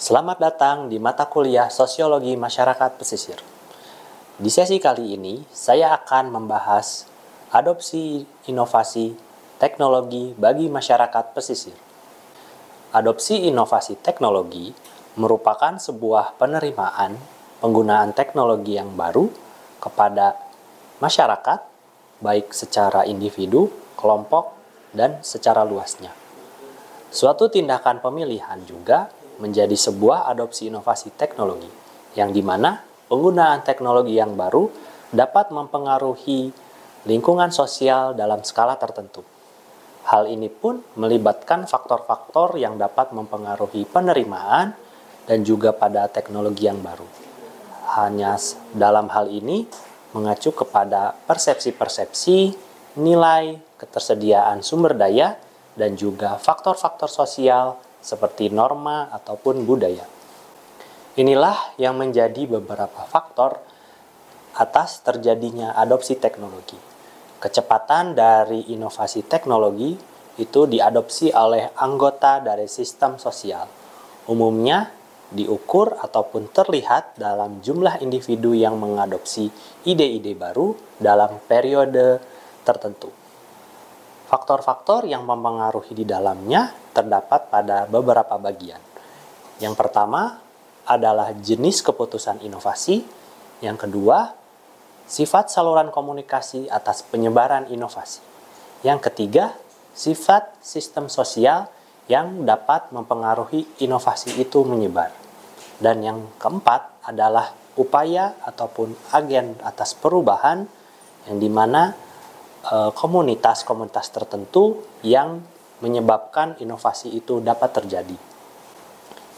Selamat datang di mata kuliah Sosiologi Masyarakat Pesisir. Di sesi kali ini, saya akan membahas adopsi inovasi teknologi bagi masyarakat pesisir. Adopsi inovasi teknologi merupakan sebuah penerimaan penggunaan teknologi yang baru kepada masyarakat, baik secara individu, kelompok, dan secara luasnya. Suatu tindakan pemilihan juga menjadi sebuah adopsi inovasi teknologi, yang dimana penggunaan teknologi yang baru dapat mempengaruhi lingkungan sosial dalam skala tertentu. Hal ini pun melibatkan faktor-faktor yang dapat mempengaruhi penerimaan dan juga pada teknologi yang baru. Hanya dalam hal ini mengacu kepada persepsi-persepsi, nilai, ketersediaan sumber daya, dan juga faktor-faktor sosial seperti norma ataupun budaya. Inilah yang menjadi beberapa faktor atas terjadinya adopsi teknologi. Kecepatan dari inovasi teknologi itu diadopsi oleh anggota dari sistem sosial. Umumnya diukur ataupun terlihat dalam jumlah individu yang mengadopsi ide-ide baru dalam periode tertentu. Faktor-faktor yang mempengaruhi di dalamnya terdapat pada beberapa bagian. Yang pertama adalah jenis keputusan inovasi. Yang kedua, sifat saluran komunikasi atas penyebaran inovasi. Yang ketiga, sifat sistem sosial yang dapat mempengaruhi inovasi itu menyebar. Dan yang keempat adalah upaya ataupun agen atas perubahan yang dimana komunitas-komunitas tertentu yang menyebabkan inovasi itu dapat terjadi.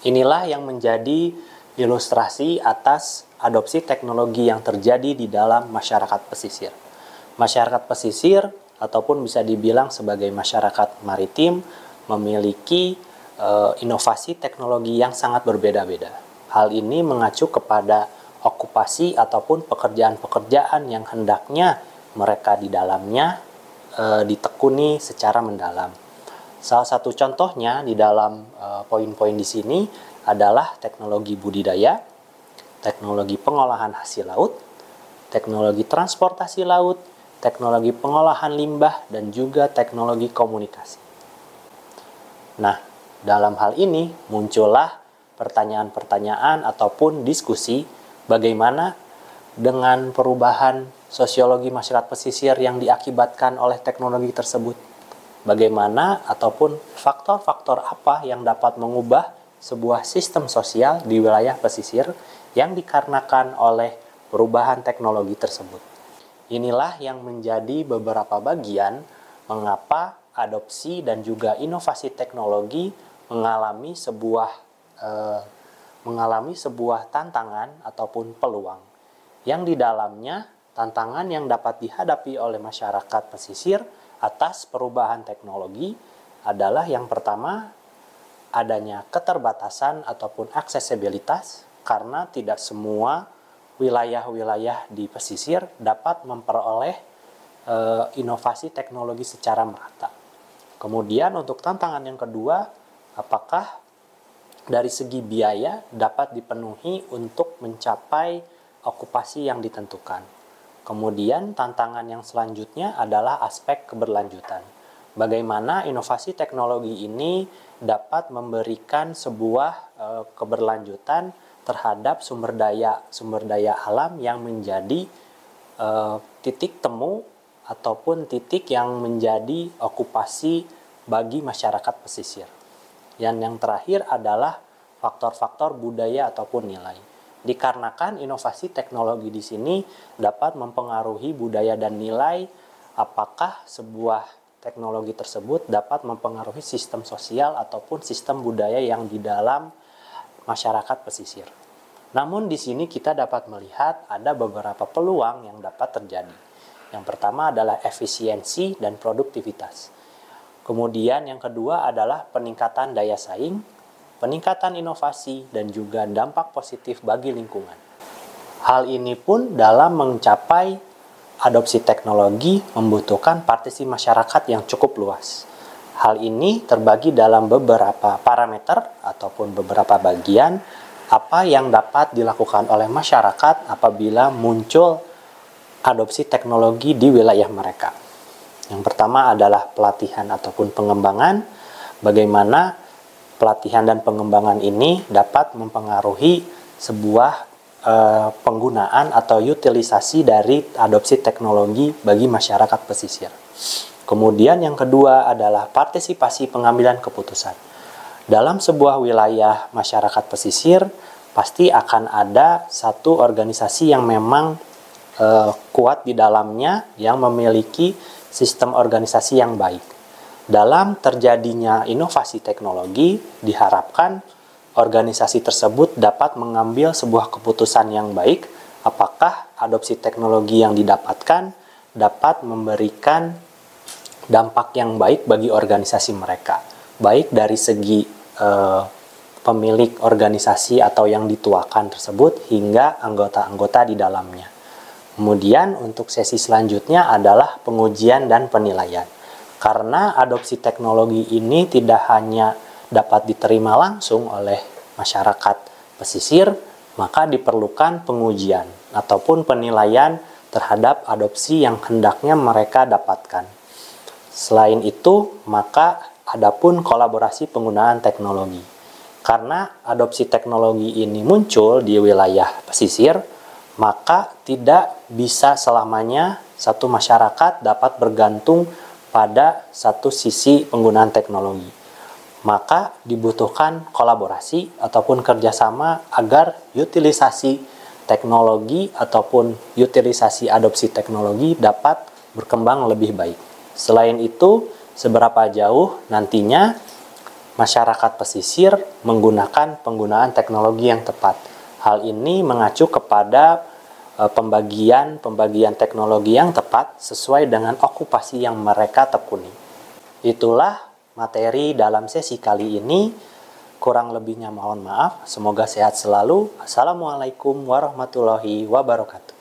Inilah yang menjadi ilustrasi atas adopsi teknologi yang terjadi di dalam masyarakat pesisir. Masyarakat pesisir ataupun bisa dibilang sebagai masyarakat maritim memiliki inovasi teknologi yang sangat berbeda-beda. Hal ini mengacu kepada okupasi ataupun pekerjaan-pekerjaan yang hendaknya mereka di dalamnya ditekuni secara mendalam. Salah satu contohnya di dalam poin-poin di sini adalah teknologi budidaya, teknologi pengolahan hasil laut, teknologi transportasi laut, teknologi pengolahan limbah, dan juga teknologi komunikasi. Nah, dalam hal ini muncullah pertanyaan-pertanyaan ataupun diskusi bagaimana dengan perubahan sosiologi masyarakat pesisir yang diakibatkan oleh teknologi tersebut. Bagaimana ataupun faktor-faktor apa yang dapat mengubah sebuah sistem sosial di wilayah pesisir yang dikarenakan oleh perubahan teknologi tersebut. Inilah yang menjadi beberapa bagian mengapa adopsi dan juga inovasi teknologi mengalami sebuah tantangan ataupun peluang. Yang di dalamnya tantangan yang dapat dihadapi oleh masyarakat pesisir atas perubahan teknologi adalah yang pertama, adanya keterbatasan ataupun aksesibilitas karena tidak semua wilayah-wilayah di pesisir dapat memperoleh inovasi teknologi secara merata. Kemudian untuk tantangan yang kedua, apakah dari segi biaya dapat dipenuhi untuk mencapai okupasi yang ditentukan. Kemudian tantangan yang selanjutnya adalah aspek keberlanjutan. Bagaimana inovasi teknologi ini dapat memberikan sebuah keberlanjutan terhadap sumber daya alam yang menjadi titik temu ataupun titik yang menjadi okupasi bagi masyarakat pesisir. Yang terakhir adalah faktor-faktor budaya ataupun nilai. Dikarenakan inovasi teknologi di sini dapat mempengaruhi budaya dan nilai, apakah sebuah teknologi tersebut dapat mempengaruhi sistem sosial ataupun sistem budaya yang di dalam masyarakat pesisir. Namun di sini kita dapat melihat ada beberapa peluang yang dapat terjadi. Yang pertama adalah efisiensi dan produktivitas. Kemudian yang kedua adalah peningkatan daya saing, peningkatan inovasi, dan juga dampak positif bagi lingkungan. Hal ini pun dalam mencapai adopsi teknologi membutuhkan partisipasi masyarakat yang cukup luas. Hal ini terbagi dalam beberapa parameter ataupun beberapa bagian apa yang dapat dilakukan oleh masyarakat apabila muncul adopsi teknologi di wilayah mereka. Yang pertama adalah pelatihan ataupun pengembangan, bagaimana pelatihan dan pengembangan ini dapat mempengaruhi sebuah penggunaan atau utilisasi dari adopsi teknologi bagi masyarakat pesisir. Kemudian yang kedua adalah partisipasi pengambilan keputusan. Dalam sebuah wilayah masyarakat pesisir, pasti akan ada satu organisasi yang memang kuat di dalamnya, yang memiliki sistem organisasi yang baik. Dalam terjadinya inovasi teknologi, diharapkan organisasi tersebut dapat mengambil sebuah keputusan yang baik, apakah adopsi teknologi yang didapatkan dapat memberikan dampak yang baik bagi organisasi mereka, baik dari segi pemilik organisasi atau yang dituakan tersebut hingga anggota-anggota di dalamnya. Kemudian untuk sesi selanjutnya adalah pengujian dan penilaian. Karena adopsi teknologi ini tidak hanya dapat diterima langsung oleh masyarakat pesisir, maka diperlukan pengujian ataupun penilaian terhadap adopsi yang hendaknya mereka dapatkan. Selain itu, maka adapun kolaborasi penggunaan teknologi. Karena adopsi teknologi ini muncul di wilayah pesisir, maka tidak bisa selamanya satu masyarakat dapat bergantung pada satu sisi penggunaan teknologi. Maka dibutuhkan kolaborasi ataupun kerjasama agar utilisasi teknologi ataupun utilisasi adopsi teknologi dapat berkembang lebih baik. Selain itu, seberapa jauh nantinya masyarakat pesisir menggunakan penggunaan teknologi yang tepat. Hal ini mengacu kepada pembagian teknologi yang tepat sesuai dengan okupasi yang mereka tekuni. Itulah materi dalam sesi kali ini. Kurang lebihnya mohon maaf. Semoga sehat selalu. Assalamualaikum warahmatullahi wabarakatuh.